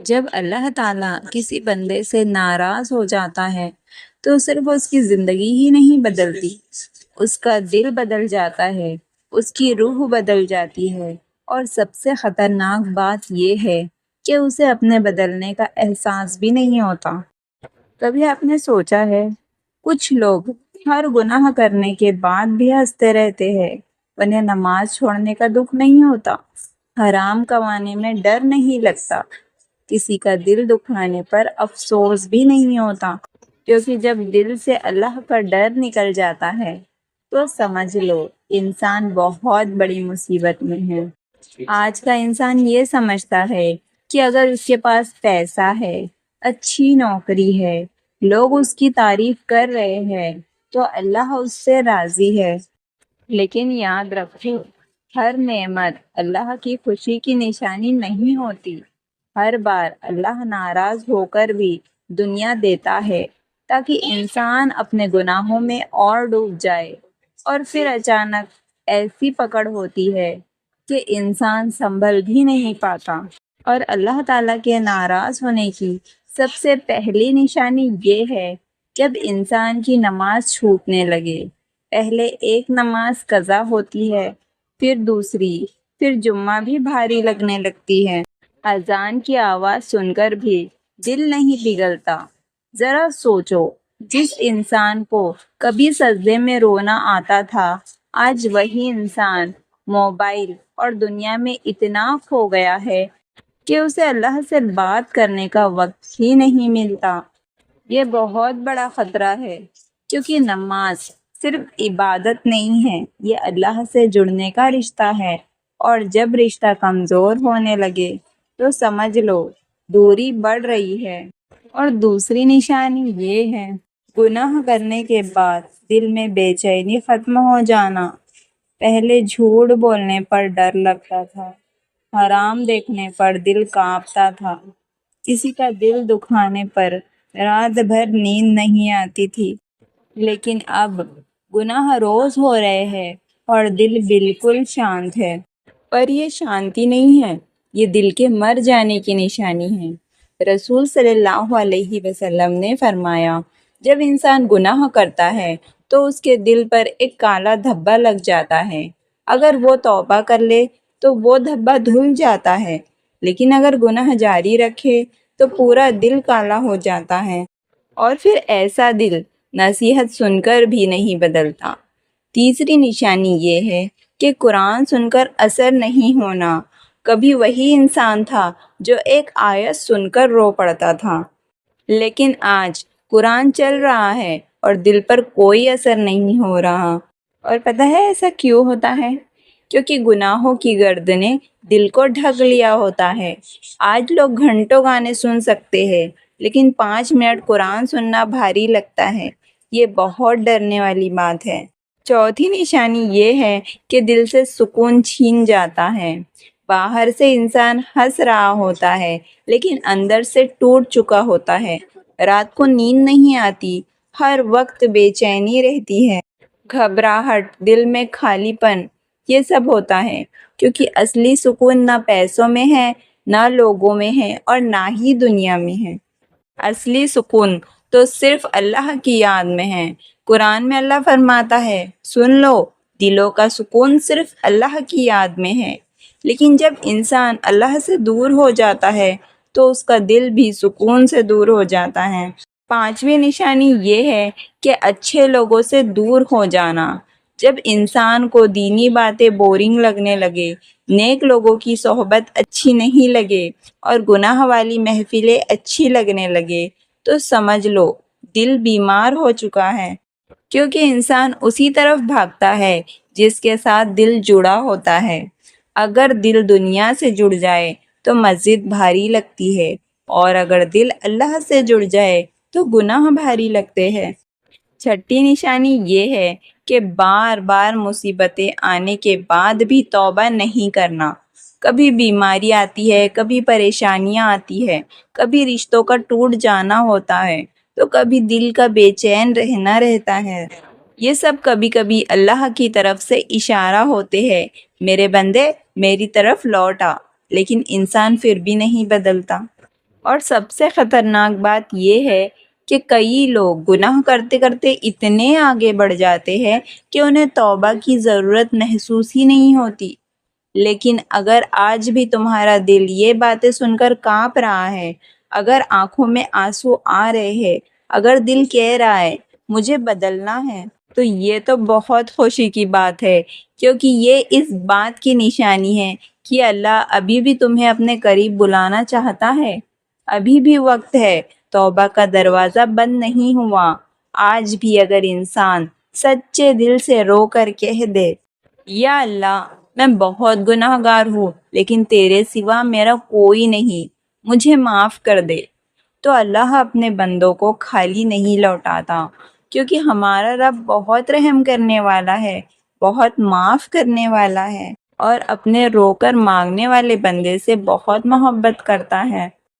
جب اللہ تعالیٰ کسی بندے سے ناراض ہو جاتا ہے تو صرف اس کی زندگی ہی نہیں بدلتی، اس کا دل بدل جاتا ہے، اس کی روح بدل جاتی ہے، اور سب سے خطرناک بات یہ ہے کہ اسے اپنے بدلنے کا احساس بھی نہیں ہوتا۔ کبھی آپ نے سوچا ہے، کچھ لوگ ہر گناہ کرنے کے بعد بھی ہنستے رہتے ہیں، انہیں نماز چھوڑنے کا دکھ نہیں ہوتا، حرام کمانے میں ڈر نہیں لگتا، کسی کا دل دکھانے پر افسوس بھی نہیں ہوتا، کیونکہ جب دل سے اللہ کا ڈر نکل جاتا ہے تو سمجھ لو انسان بہت بڑی مصیبت میں ہے۔ آج کا انسان یہ سمجھتا ہے کہ اگر اس کے پاس پیسہ ہے، اچھی نوکری ہے، لوگ اس کی تعریف کر رہے ہیں تو اللہ اس سے راضی ہے۔ لیکن یاد رکھو، ہر نعمت اللہ کی خوشی کی نشانی نہیں ہوتی۔ ہر بار اللہ ناراض ہو کر بھی دنیا دیتا ہے تاکہ انسان اپنے گناہوں میں اور ڈوب جائے، اور پھر اچانک ایسی پکڑ ہوتی ہے کہ انسان سنبھل بھی نہیں پاتا۔ اور اللہ تعالیٰ کے ناراض ہونے کی سب سے پہلی نشانی یہ ہے جب انسان کی نماز چھوٹنے لگے۔ پہلے ایک نماز قضا ہوتی ہے، پھر دوسری، پھر جمعہ بھی بھاری لگنے لگتی ہے۔ اذان کی آواز سن کر بھی دل نہیں پگھلتا۔ ذرا سوچو، جس انسان کو کبھی سجدے میں رونا آتا تھا، آج وہی انسان موبائل اور دنیا میں اتنا کھو گیا ہے کہ اسے اللہ سے بات کرنے کا وقت ہی نہیں ملتا۔ یہ بہت بڑا خطرہ ہے، کیونکہ نماز صرف عبادت نہیں ہے، یہ اللہ سے جڑنے کا رشتہ ہے، اور جب رشتہ کمزور ہونے لگے تو سمجھ لو دوری بڑھ رہی ہے۔ اور دوسری نشانی یہ ہے، گناہ کرنے کے بعد دل میں بے چینی ختم ہو جانا۔ پہلے جھوٹ بولنے پر ڈر لگتا تھا، حرام دیکھنے پر دل کانپتا تھا، کسی کا دل دکھانے پر رات بھر نیند نہیں آتی تھی، لیکن اب گناہ روز ہو رہے ہیں اور دل بالکل شانت ہے۔ پر یہ شانتی نہیں ہے، یہ دل کے مر جانے کی نشانی ہے۔ رسول صلی اللہ علیہ وسلم نے فرمایا، جب انسان گناہ کرتا ہے تو اس کے دل پر ایک کالا دھبا لگ جاتا ہے۔ اگر وہ توبہ کر لے تو وہ دھبا دھل جاتا ہے، لیکن اگر گناہ جاری رکھے تو پورا دل کالا ہو جاتا ہے، اور پھر ایسا دل نصیحت سن کر بھی نہیں بدلتا۔ تیسری نشانی یہ ہے کہ قرآن سن کر اثر نہیں ہونا۔ کبھی وہی انسان تھا جو ایک آیت سن کر رو پڑتا تھا، لیکن آج قرآن چل رہا ہے اور دل پر کوئی اثر نہیں ہو رہا۔ اور پتہ ہے ایسا کیوں ہوتا ہے؟ کیونکہ گناہوں کی گرد نے دل کو ڈھک لیا ہوتا ہے۔ آج لوگ گھنٹوں گانے سن سکتے ہیں، لیکن 5 منٹ قرآن سننا بھاری لگتا ہے۔ یہ بہت ڈرنے والی بات ہے۔ چوتھی نشانی یہ ہے کہ دل سے سکون چھین جاتا ہے۔ باہر سے انسان ہنس رہا ہوتا ہے، لیکن اندر سے ٹوٹ چکا ہوتا ہے۔ رات کو نیند نہیں آتی، ہر وقت بے چینی رہتی ہے، گھبراہٹ، دل میں خالی پن۔ یہ سب ہوتا ہے کیونکہ اصلی سکون نہ پیسوں میں ہے، نہ لوگوں میں ہے، اور نہ ہی دنیا میں ہے۔ اصلی سکون تو صرف اللہ کی یاد میں ہے۔ قرآن میں اللہ فرماتا ہے، سن لو، دلوں کا سکون صرف اللہ کی یاد میں ہے۔ لیکن جب انسان اللہ سے دور ہو جاتا ہے تو اس کا دل بھی سکون سے دور ہو جاتا ہے۔ پانچویں نشانی یہ ہے کہ اچھے لوگوں سے دور ہو جانا۔ جب انسان کو دینی باتیں بورنگ لگنے لگے، نیک لوگوں کی صحبت اچھی نہیں لگے، اور گناہ والی محفلیں اچھی لگنے لگے، تو سمجھ لو دل بیمار ہو چکا ہے، کیونکہ انسان اسی طرف بھاگتا ہے جس کے ساتھ دل جڑا ہوتا ہے۔ اگر دل دنیا سے جڑ جائے تو مسجد بھاری لگتی ہے، اور اگر دل اللہ سے جڑ جائے تو گناہ بھاری لگتے ہیں۔ چھٹی نشانی یہ ہے کہ بار بار مصیبتیں آنے کے بعد بھی توبہ نہیں کرنا۔ کبھی بیماری آتی ہے، کبھی پریشانیاں آتی ہے، کبھی رشتوں کا ٹوٹ جانا ہوتا ہے، تو کبھی دل کا بے چین رہنا رہتا ہے۔ یہ سب کبھی کبھی اللہ کی طرف سے اشارہ ہوتے ہیں، میرے بندے میری طرف لوٹ آ، لیکن انسان پھر بھی نہیں بدلتا۔ اور سب سے خطرناک بات یہ ہے کہ کئی لوگ گناہ کرتے کرتے اتنے آگے بڑھ جاتے ہیں کہ انہیں توبہ کی ضرورت محسوس ہی نہیں ہوتی۔ لیکن اگر آج بھی تمہارا دل یہ باتیں سن کر کانپ رہا ہے، اگر آنکھوں میں آنسو آ رہے ہیں، اگر دل کہہ رہا ہے مجھے بدلنا ہے، تو یہ تو بہت خوشی کی بات ہے، کیونکہ یہ اس بات کی نشانی ہے کہ اللہ ابھی بھی تمہیں اپنے قریب بلانا چاہتا ہے۔ ابھی بھی وقت ہے، توبہ کا دروازہ بند نہیں ہوا۔ آج بھی اگر انسان سچے دل سے رو کر کہہ دے، یا اللہ میں بہت گناہ گار ہوں لیکن تیرے سوا میرا کوئی نہیں، مجھے معاف کر دے، تو اللہ اپنے بندوں کو خالی نہیں لوٹاتا، کیونکہ ہمارا رب بہت رحم کرنے والا ہے، بہت معاف کرنے والا ہے، اور اپنے رو کر مانگنے والے بندے سے بہت محبت کرتا ہے۔